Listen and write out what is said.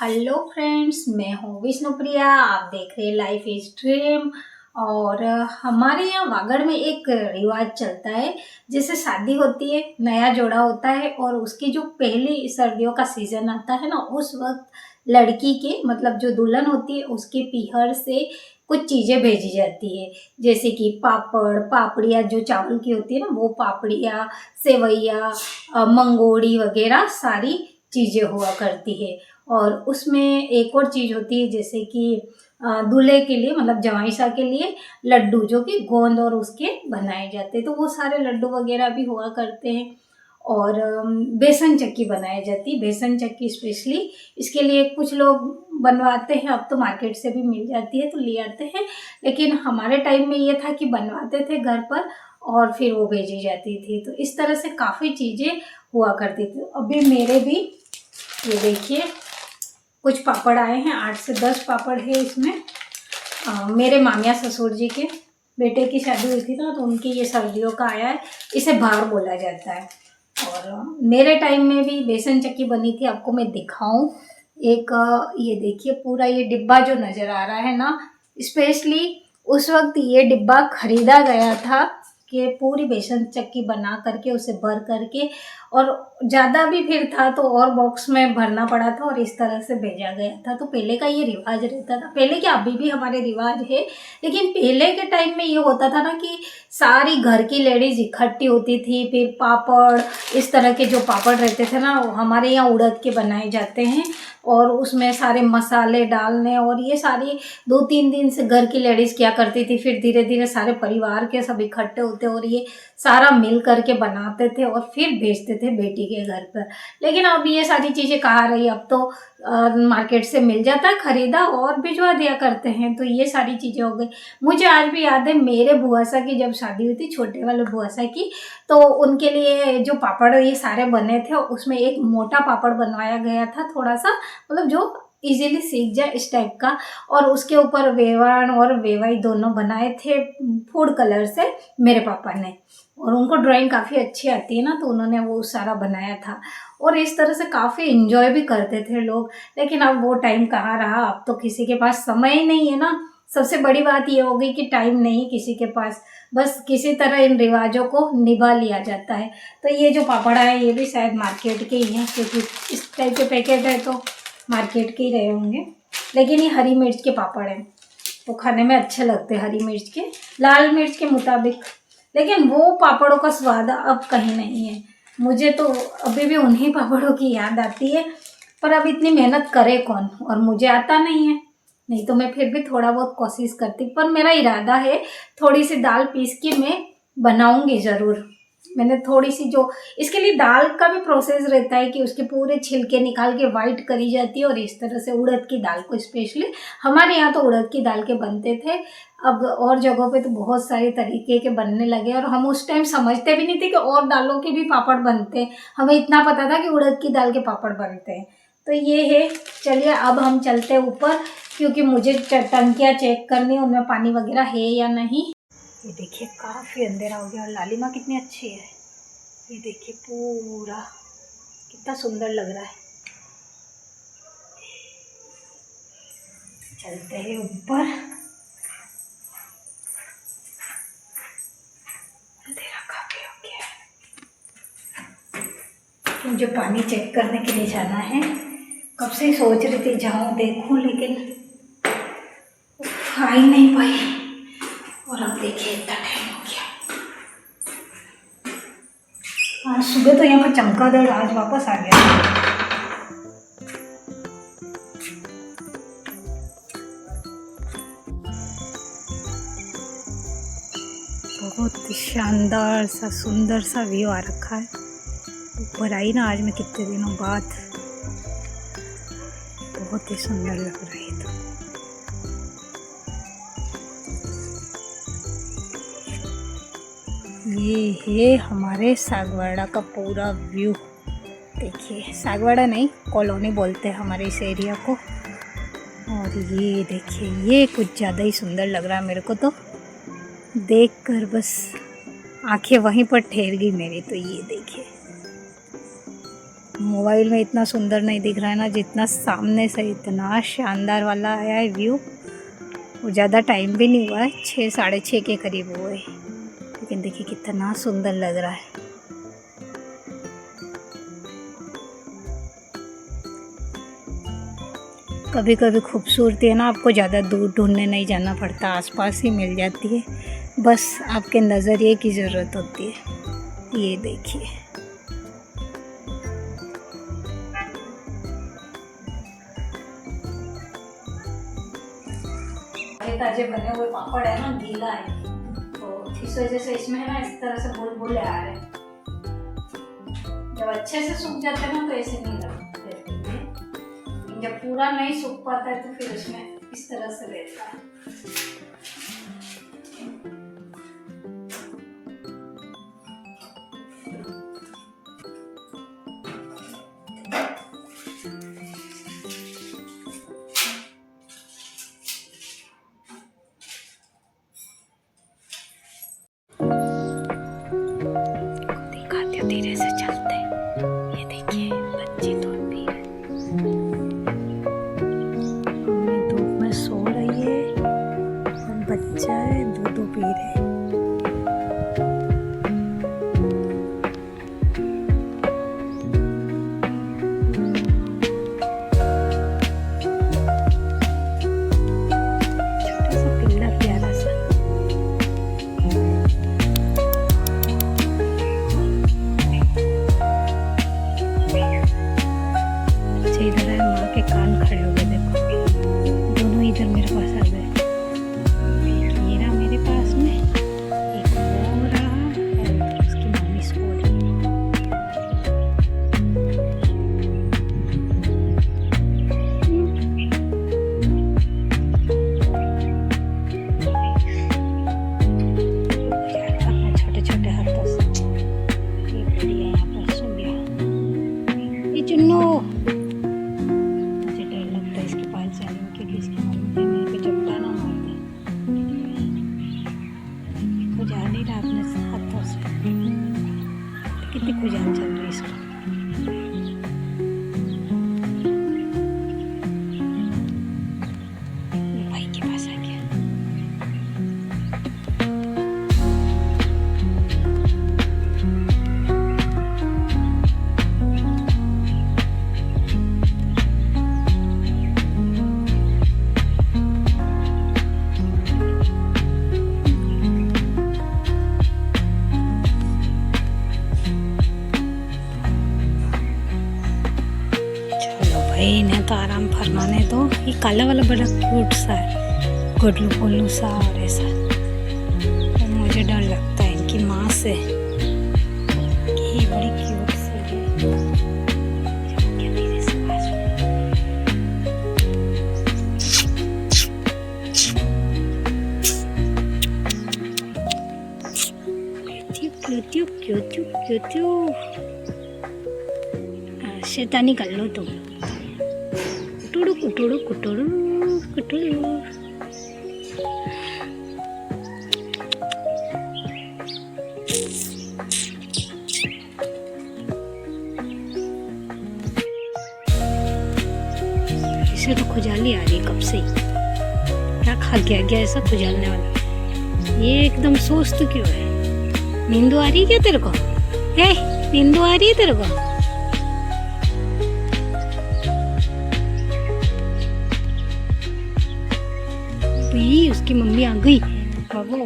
Hello friends, मैं हूँ विष्णुप्रिया। आप देख रहे हैं लाइफ इज ड्रीम। और हमारे यहाँ वागड़ में एक रिवाज चलता है। जैसे शादी होती है, नया जोड़ा होता है और उसकी जो पहली सर्दियों का सीजन आता है ना, उस वक्त लड़की के मतलब जो दुल्हन होती है उसके पीहर से कुछ चीज़ें भेजी जाती है। जैसे कि पापड़, पापड़ियाँ जो चावल की होती है ना, वो पापड़ियाँ, सेवैया, मंगोड़ी वगैरह सारी चीज़ें हुआ करती है। और उसमें एक और चीज़ होती है, जैसे कि दूल्हे के लिए मतलब जवाई शाह के लिए लड्डू जो कि गोंद और उसके बनाए जाते हैं, तो वो सारे लड्डू वगैरह भी हुआ करते हैं। और बेसन चक्की बनाई जाती है। बेसन चक्की स्पेशली इसके लिए कुछ लोग बनवाते हैं, अब तो मार्केट से भी मिल जाती है तो ले आते हैं। लेकिन हमारे टाइम में ये था कि बनवाते थे घर पर और फिर वो भेजी जाती थी। तो इस तरह से काफ़ी चीज़ें हुआ करती थी। अभी मेरे भी ये देखिए कुछ पापड़ आए हैं, 8 से 10 पापड़ है इसमें। मेरे मामिया ससुर जी के बेटे की शादी हुई थी ना, तो उनकी ये सर्दियों का आया है। इसे भार बोला जाता है। और मेरे टाइम में भी बेसन चक्की बनी थी। आपको मैं दिखाऊं एक, ये देखिए पूरा ये डिब्बा जो नज़र आ रहा है ना, स्पेशली उस वक्त ये डिब्बा खरीदा गया था कि पूरी बेसन चक्की बना करके उसे भर करके, और ज़्यादा भी फिर था तो और बॉक्स में भरना पड़ा था और इस तरह से भेजा गया था। तो पहले का ये रिवाज रहता था। पहले क्या, अभी भी हमारे रिवाज है, लेकिन पहले के टाइम में ये होता था ना कि सारी घर की लेडीज इकट्ठी होती थी। फिर पापड़, इस तरह के जो पापड़ रहते थे ना, हमारे यहाँ उड़द के बनाए जाते हैं और उसमें सारे मसाले डालने, और ये सारी 2-3 दिन से घर की लेडीज़ क्या करती थी, फिर धीरे धीरे सारे परिवार के सब इकट्ठे होते और ये सारा मिल करके बनाते थे और फिर भेजते थे बेटी के घर पर। लेकिन अब ये सारी चीज़ें कहाँ रही, अब तो मार्केट से मिल जाता है खरीदा और भिजवा दिया करते हैं। तो ये सारी चीज़ें हो गई। मुझे आज भी याद है मेरे बुआ सा की जब शादी हुई थी, छोटे वाले बुआ सा की, तो उनके लिए जो पापड़ ये सारे बने थे, उसमें एक मोटा पापड़ बनवाया गया था, थोड़ा सा मतलब जो इजीली सीख जाए इस टाइप का। और उसके ऊपर वेवाण और वेवाई दोनों बनाए थे फूड कलर से मेरे पापा ने। और उनको ड्राइंग काफ़ी अच्छी आती है ना, तो उन्होंने वो सारा बनाया था। और इस तरह से काफ़ी इन्जॉय भी करते थे लोग। लेकिन अब वो टाइम कहाँ रहा, अब तो किसी के पास समय ही नहीं है ना। सबसे बड़ी बात ये हो गई कि टाइम नहीं किसी के पास, बस किसी तरह इन रिवाजों को निभा लिया जाता है। तो ये जो पापड़ है ये भी शायद मार्केट के ही हैं, क्योंकि इस टाइप के पैकेट है तो मार्केट के ही रहे होंगे। लेकिन ये हरी मिर्च के पापड़ हैं, तो खाने में अच्छे लगते हैं हरी मिर्च के, लाल मिर्च के मुताबिक। लेकिन वो पापड़ों का स्वाद अब कहीं नहीं है। मुझे तो अभी भी उन्हीं पापड़ों की याद आती है। पर अब इतनी मेहनत करे कौन, और मुझे आता नहीं है। नहीं तो मैं फिर भी थोड़ा बहुत कोशिश करती, पर मेरा इरादा है थोड़ी सी दाल पीस के मैं बनाऊंगी ज़रूर। मैंने थोड़ी सी जो, इसके लिए दाल का भी प्रोसेस रहता है कि उसके पूरे छिलके निकाल के वाइट करी जाती है। और इस तरह से उड़द की दाल को स्पेशली, हमारे यहाँ तो उड़द की दाल के बनते थे। अब और जगहों पे तो बहुत सारे तरीके के बनने लगे, और हम उस टाइम समझते भी नहीं थे कि और दालों के भी पापड़ बनते हैं। हमें इतना पता था कि उड़द की दाल के पापड़ बनते हैं। तो ये है। चलिए अब हम चलते हैं ऊपर, क्योंकि मुझे टंकियाँ चेक करनी, उनमें पानी वगैरह है या नहीं। ये देखिए काफ़ी अंधेरा हो गया और लालिमा कितनी अच्छी है। ये देखिए पूरा कितना सुंदर लग रहा है। चलते हैं ऊपर। अंधेरा काफ़ी हो गया है। मुझे पानी चेक करने के लिए जाना है। कब से सोच रही थी जाऊँ देखूँ, लेकिन आ ही नहीं पाई। और अब देखिए इतना टाइम हो गया। आज सुबह तो यहाँ पर चमगादड़, आज वापस आ गया। बहुत शानदार सा सुंदर सा व्यू आ रखा है। ऊपर आई ना आज मैं कितने दिनों बाद, बहुत ही सुंदर लग रहा है। तो ये है हमारे सागवाड़ा का पूरा व्यू। देखिए, सागवाड़ा नहीं, कॉलोनी बोलते हैं हमारे इस एरिया को। और ये देखिए, ये कुछ ज़्यादा ही सुंदर लग रहा है मेरे को तो देखकर, बस आंखें वहीं पर ठहर गई मेरी। तो ये देखिए मोबाइल में इतना सुंदर नहीं दिख रहा है ना, जितना सामने से इतना शानदार वाला आया है व्यू। वो ज़्यादा टाइम भी नहीं हुआ है, 6 साढ़े 6 के करीब हुए, लेकिन देखिए कितना सुंदर लग रहा है। कभी कभी खूबसूरती है ना, आपको ज़्यादा दूर ढूंढने नहीं जाना पड़ता, आसपास ही मिल जाती है, बस आपके नज़रिए की ज़रूरत होती है। ये देखिए, ताजे बने हुए पापड़ है ना, गीला है तो इस वजह से इसमें है ना इस तरह से बुलबुले आ रहे हैं। जब अच्छे से सूख जाते हैं ना तो ऐसे नहीं लगते, जब पूरा नहीं सूख पाता है तो फिर इसमें इस तरह से रहता है। दिखाते हो, धीरे से चलते हैं। ये देखिए बच्ची दूध पी रही है, धूप में सो रही है और बच्चा है दूध पी रहे हैं। इधर है, माँ के कान खड़े हो गए, देखो दोनों इधर मेरे पास आ गए। ये रहा मेरे पास में, एक वो रहा और उसकी मम्मी सो रही है। अपने छोटे छोटे हाथों से ये बढ़िया यहाँ पर सो गया। ये चुन्नू खुजाली रहा अपने हाथों से, कितनी खुजाल चल रही है इसको। भाई के पास आ गया। इन्हें तो आराम फरमाने दो। ये काला वाला बड़ा क्यूट सा है, गुडलू पुल्लू सा और ऐसा, तो मुझे डर लगता है इनकी माँ से। ये बड़ी क्यूट सी है। क्यूट्यू क्यूट्यू क्यूट्यू, शैतानी कर लो तुम। कुटुड़ू कुटुड़ू कुटुड़ू कुटुड़ू। इसे तो खुजाली आ रही कब से ही, क्या खा गया ऐसा खुजालने वाला। ये एकदम सुस्त क्यों है? नींदू आ रही है क्या तेरे को? नींदू आ रही है तेरे को? उसकी मम्मी आ गई बाबू।